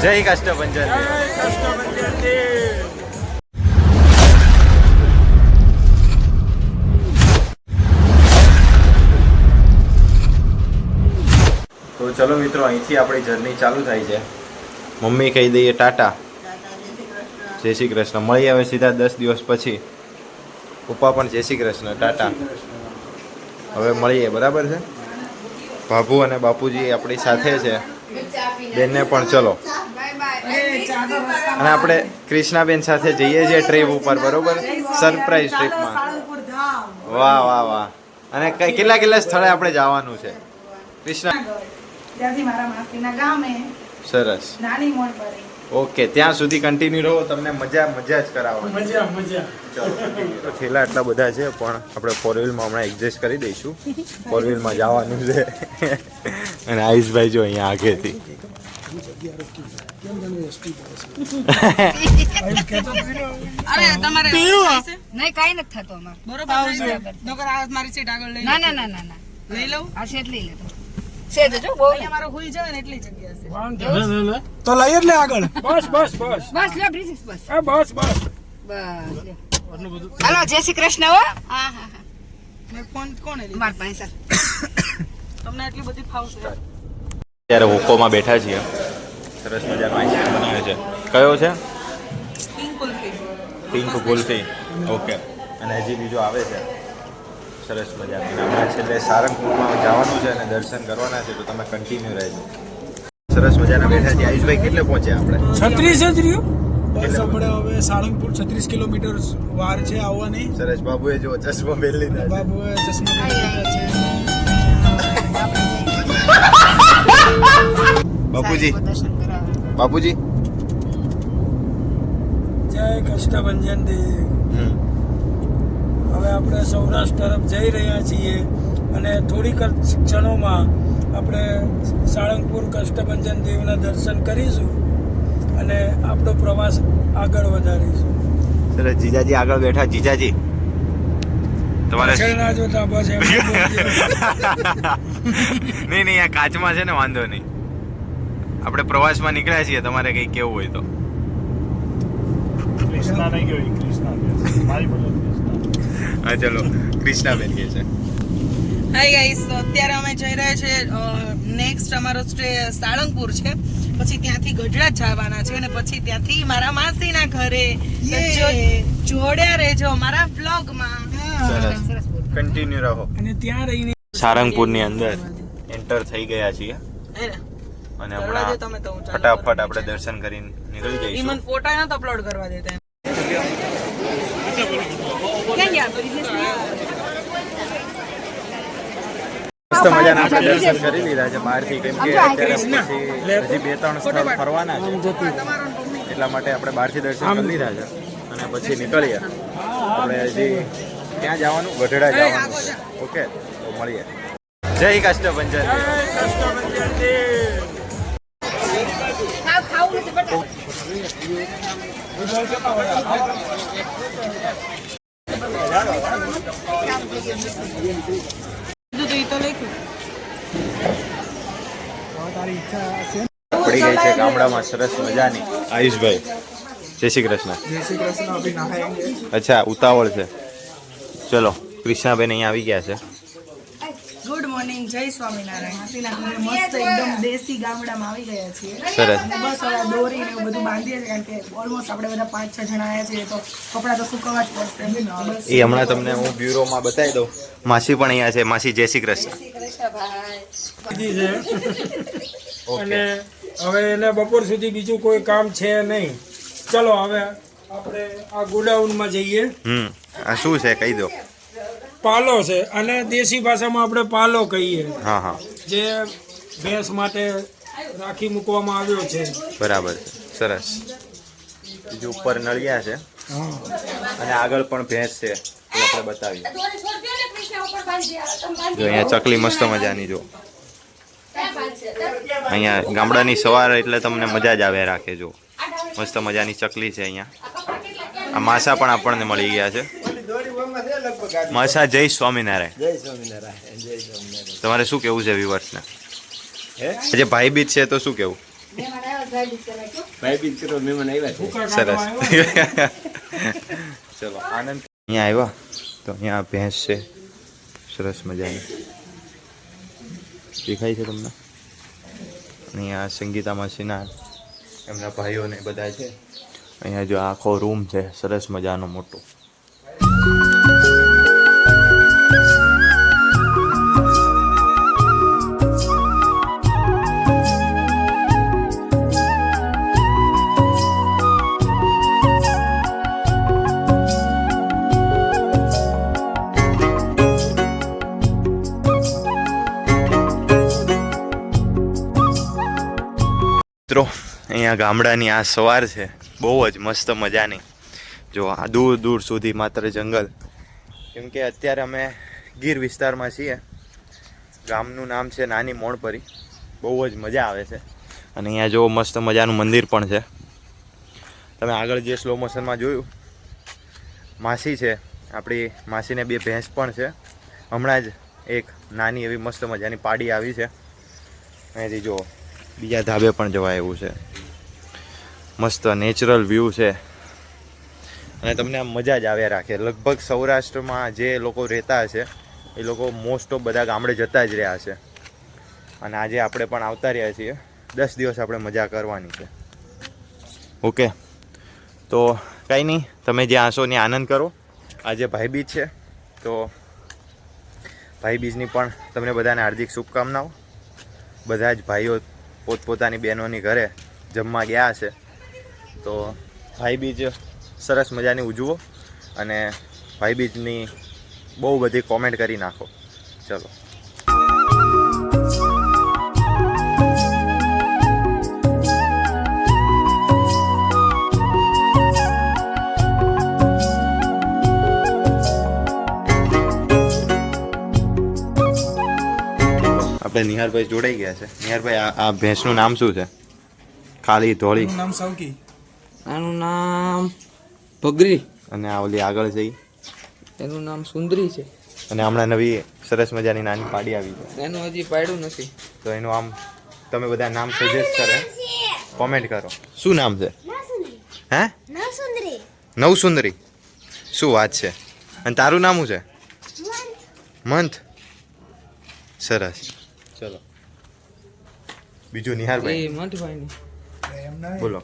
જય કષ્ટભંજન તો ચલો મિત્રો, અહીંથી આપણી જર્ની ચાલુ થાય છે. મમ્મી કહી દઈએ ટાટા, જય શ્રી કૃષ્ણ. મળી આવે સીધા 10 દિવસ પછી. પપ્પા પણ જય શ્રી કૃષ્ણ, ટાટા. હવે મળીએ, બરાબર છે. ભાભુ અને બાપુજી આપણી સાથે છે, બેનને પણ ચલો. અને આપણે ક્રિષ્નાબેન સાથે જઈએ છીએ ટ્રીપ ઉપર, બરોબર, સરપ્રાઈઝ ટ્રીપમાં. વાહ વાહ વાહ. અને કેટલા સ્થળે આપણે જવાનું છે ક્રિષ્ના? સરસ. ઓકે, ત્યાં સુધી કન્ટિન્યુ રહો, તમને મજા જ કરાવવાની. તો થેલા એટલા બધા છે, પણ આપણે 4 વ્હીલમાં હમણાં એડજસ્ટ કરી દઈશું. 4 વ્હીલમાં જવાનું છે. અને આયુષભાઈ જો અહીંયા આગેથી. તો લઈ જ લે આગળ. બસ બસ બસ બસ લે બ્રિજેશ બસ. બસ બસ બસ લે. હાલો જય શ્રી કૃષ્ણ. હો હા હા હા. મે ફોન કોને લીધો? માર પાસે તમને એટલી બધી ફાવશે? અત્યારે હોકોમાં બેઠા છીએ. સરસ મજાનો આઈસ્ક્રીમ બનાવે છે. કયો છે? Pink kulfi. Pink kulfi. Okay. અને હજી બીજો આવે છે સરસ મજાનો. આપણે છેલ્લે સારંગપુરમાં જવાનું છે અને દર્શન કરવાના છે, તો તમે કન્ટિન્યુ રહેજો. સરસ મજાના બેઠા છીએ. આયુષભાઈ કેટલે પહોંચ્યા આપણે? 36 જ રહ્યું. બસ આપણે હવે સાળંગપુર 36 કિલોમીટર વાર છે આવવાની. સરસ. બાબુએ જો ચશ્મા પહેરી લીધા. બાબુએ ચશ્મા પહેરી લીધા છે. બાપુજી, બાપુજી જય કષ્ટભંજન દેવ. હવે આપણે સૌરાષ્ટ્ર તરફ જઈ રહ્યા છીએ અને થોડીક ક્ષણોમાં આપણે સાળંગપુર કષ્ટભંજન દેવના દર્શન કરીશું અને આપણો પ્રવાસ આગળ વધારીશું. સરસ. જીજાજી આગળ બેઠા. જીજાજી તમારે ના જોતા બસ એમ નહીં, આ કાચમાં છે ને, વાંધો નહીં. આપણે પ્રવાસમાં નીકળ્યા છીએ, તમારે કંઈ કેવું હોય તો. કૃષ્ણા નહીં ગયો, કૃષ્ણા મારી બોલો. હા ચલો, ક્રિષ્નાબેન કહે છે. હાય ગાઈસ, તો અત્યારે અમે જઈ રહ્યા છીએ. નેક્સ્ટ અમારો સ્ટે સાળંગપુર છે, પછી ત્યાંથી ગઢડા જવાના છે અને પછી ત્યાંથી મારા માસીના ઘરે. જોડ્યા રહેજો મારા બ્લોગમાં. સરસ. કન્ટિન્યુ રહો. અને ત્યાં રહીને સારંગપુરની અંદર એન્ટર થઈ ગયા છીએ અને હમણાં ફટાફટ આપણે દર્શન કરીને નીકળી જઈશું. ઈમન ફોટા નતો અપલોડ કરવા દેતા. મસ્ત મજાના આપણે દર્શન કરી લીધા છે બહારથી, કેમ કે અત્યારે પછી હજી 2-3 સ્થળ ફરવાના છે, એટલા માટે આપણે બહારથી દર્શન કરી લીધા છે અને પછી નીકળીએ. આપણે હજી ક્યાં જવાનું? ગઢડા જવાનું. ઓકે, તો મળીએ. જય કષ્ટભંજન. પડી ગઈ છે ગામડામાં સરસ મજાની. આયુષભાઈ જય શ્રી કૃષ્ણ. અચ્છા, ઉતાવળ છે. ચલો, ક્રિષ્નાબેન અહીંયા આવી ગયા છે. ગુડ મોર્નિંગ, જય સ્વામિનારાયણ. હાસીના ઘરે મસ્ત એકદમ દેશી ગામડામાં આવી ગયા છીએ. સરસ. અને બસ હવે દોરી ને એવું બધું બાંધીએ છીએ, કારણ કે ઓલમોસ્ટ આપણે બધા 5-6 જણા આવ્યા છીએ, તો કપડાં તો સુકવવા જ પડશે. બસ એ હમણાં તમને હું બ્યુરોમાં બતાવી દઉં. માસી પણ અહીંયા છે. માસી જય શ્રી કૃષ્ણ. છે અને હવે એને બપોર સુધી બીજું કોઈ કામ છે નહીં. ચલો હવે આપણે આ ગોડાઉનમાં જઈએ. આ શું છે કહી દો. પાલો છે, અને દેશી ભાષામાં આપણે પાલો કહીએ. હા હા, જે ભેંસ માટે રાખી મૂકવામાં આવ્યો છે. બરાબર છે. સરસ. બીજું ઉપર નળિયા છે હા, અને આગળ પણ ભેંસ છે, એ આપણે બતાવીએ. જો અહીંયા ચકલી મસ્ત મજાની. જો અહીંયા ગામડાની સવાર એટલે તમને મજા જ આવે રાખે. જો મસ્ત મજાની ચકલી છે અહીંયા. આ માસા પણ આપણને મળી ગયા છે. માસા જય સ્વામિનારાયણ. જય સ્વામિનારાયણ. જય સ્વામિનારાયણ. તમારે શું કેવું છે વ્યુઅર્સને? આજે ભાઈ બીજ છે, તો શું કેવું? ભાઈ બીજ કરો મહેમાન આવ્યા છે. ભૂકા સરસ. કાઢવા આવ્યા. ચલો આનંદ. અહીંયા આવ્યા તો અહીંયા ભેંસ છે સરસ મજાની દેખાય છે તમને. અહીંયા સંગીતા માસીના એમના ભાઈઓ ને બધા છે. અહીંયા જો આખો રૂમ છે સરસ મજાનો મોટો. મિત્રો અહીંયા ગામડાની આ સવાર છે બહુ જ મસ્ત મજાની. જો આ દૂર દૂર સુધી માત્ર જંગલ. કેમ કે અત્યારે અમે ગીર વિસ્તારમાં છીએ. ગામનું નામ છે નાની મોણપરી. બહુ જ મજા આવે છે. અને અહીંયા જો મસ્ત મજાનું મંદિર પણ છે. તમે આગળ જે સ્લો મોશનમાં જોયું માસી છે આપણી માસીને 2 ભેંસ પણ છે. હમણાં જ એક નાની એવી મસ્ત મજાની પાડી આવી છે. અહીંયાથી જો બીજા ધાબે પણ જવાય એવું છે. મસ્ત નેચરલ વ્યૂ છે અને તમને આમ મજા જ આવ્યા રાખે. લગભગ સૌરાષ્ટ્રમાં જે લોકો રહેતા હશે એ લોકો મોસ્ટ ઓફ બધા ગામડે જતા જ રહ્યા છે. અને આજે આપણે પણ આવતા રહ્યા છીએ. 10 દિવસ આપણે મજા કરવાની છે. ઓકે તો કાંઈ નહીં, તમે જ્યાં હશો ત્યાં આનંદ કરો. આજે ભાઈબીજ છે તો ભાઈબીજની પણ તમને બધાને હાર્દિક શુભકામનાઓ. બધા જ ભાઈઓ પોતપોતાની બહેનોની ઘરે જમવા ગયા છે તો ભાઈબીજ સરસ મજાની ઉજવો અને ભાઈબીજની બહુ બધી કોમેન્ટ કરી નાખો. ચલો આપણે નિહારભાઈ જોડાઈ ગયા છે. નિહારભાઈ આ ભેંસનું નામ શું છે? કાળી ધોળી એનું નામ સાવકી. આનું નામ ભગરી, અને આ ઓલી આગળ છે ઈ? એનું નામ સુંદરી છે. અને હમણાં નવી સરસ મજાની નાની પાડી આવી છે એનું હજી પાડ્યું નથી. તો એનું આમ તમે બધા નામ સજેસ્ટ કરે કોમેન્ટ કરો. શું નામ છે? હે નવસુંદરી. શું વાત છે? અને તારું નામ શું છે? મંથ. સરસ. ચલો બીજું નિહારભાઈ એ મઠભાઈની. બોલો.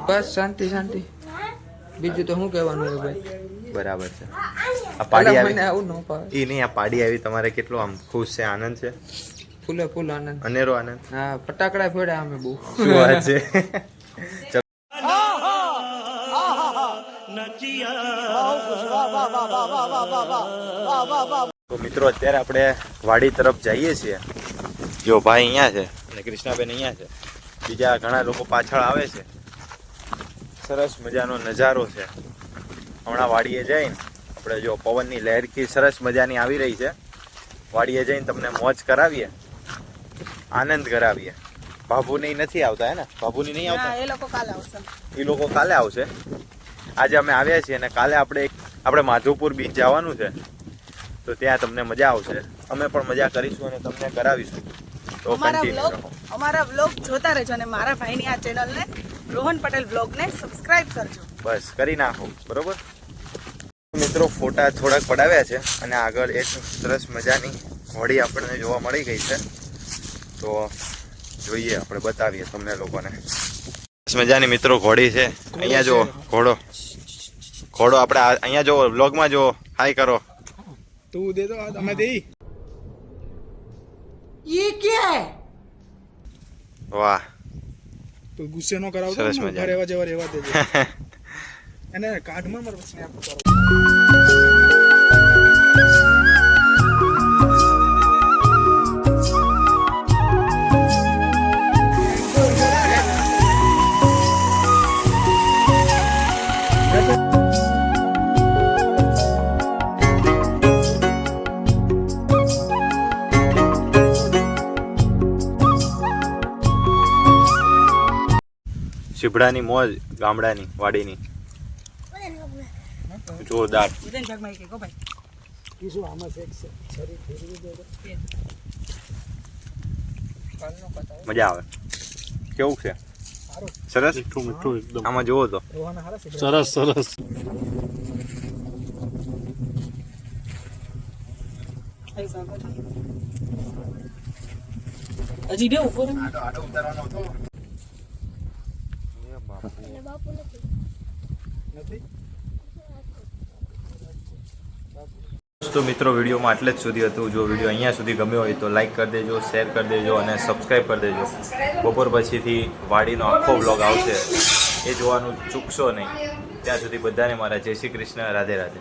બસ શાંતિ શાંતિ, બીજું તો શું કહેવાનું હોય ભાઈ. બરાબર છે. આ પાડી મને આવી આવું ન પાવે. એ નહીં, આ પાડી આવી તમારે કેટલો આમ ખુશ છે, આનંદ છે? ફૂલે ફૂલ આનંદ. અનેરો આનંદ. હા, ફટાકડા ફોડ્યા અમે બહુ. શું વાત છે? તો મિત્રો અત્યારે આપણે વાડી તરફ જઈએ છીએ. જો ભાઈ અહીંયા છે અને કૃષ્ણાબેન અહીંયા છે. બીજા ઘણા લોકો પાછળ આવે છે. સરસ મજાનો નજારો છે. હમણાં વાડીએ જઈને આપણે જો પવનની લહેરકી સરસ મજાની આવી રહી છે. વાડીએ જઈને તમને મોજ કરાવીએ, આનંદ કરાવીએ. બાબુની નથી આવતા હે ને? બાબુની નહીં આવતા? એ લોકો કાલે આવશે. એ લોકો કાલે આવશે. આજે અમે આવ્યા છીએ અને કાલે આપણે માધવપુર બીચ જવાનું છે તો ત્યાં તમને મજા આવશે. અમે પણ મજા કરીશું અને તમને કરાવીશું. તો કન્ટિન્યુ રહો. અમારા વ્લોગ જોતા રહેજો અને મારા ભાઈની આ ચેનલને રોહન પટેલ વ્લોગને સબસ્ક્રાઇબ કરજો. બસ કરી નાખો. બરોબર મિત્રો, ફોટા થોડાક પડાવ્યા છે અને આગળ એક સરસ મજાની હોડી આપણને જોવા મળી ગઈ છે. તો જોઈએ, આપણે બતાવીએ તમને લોકોને. સરસ મજાની મિત્રો ઘોડી છે. અહીંયા જો ઘોડો આપણે અહીંયા જો વ્લોગમાં જો હાય કરો. તું દે દો, અમે દે. વાહ, તું ગુસ્સે નો કરાવતો. સરસ મજા. રહેવા દેજે. એને કાર્ડમાં મારો સ્નેપ કરો. શીભડાની મોજ ગામડાની વાડીની જોરદાર. મજા આવે. કેવું છે? સરસ મીઠું એકદમ આમાં જોવો તો સરસ સરસ હજી બે ઉપર તો મિત્રો વિડીયોમાં આટલે જ સુધી હતું. જો વિડીયો અહીંયા સુધી ગમ્યો હોય તો લાઈક કરી દેજો, શેર કરી દેજો અને સબસ્ક્રાઈબ કરી દેજો. બપોર પછીથી વાડીનો આખો બ્લોગ આવશે, એ જોવાનું ચૂકશો નહીં. ત્યાં સુધી બધાને મારા જય શ્રી કૃષ્ણ, રાધે રાધે.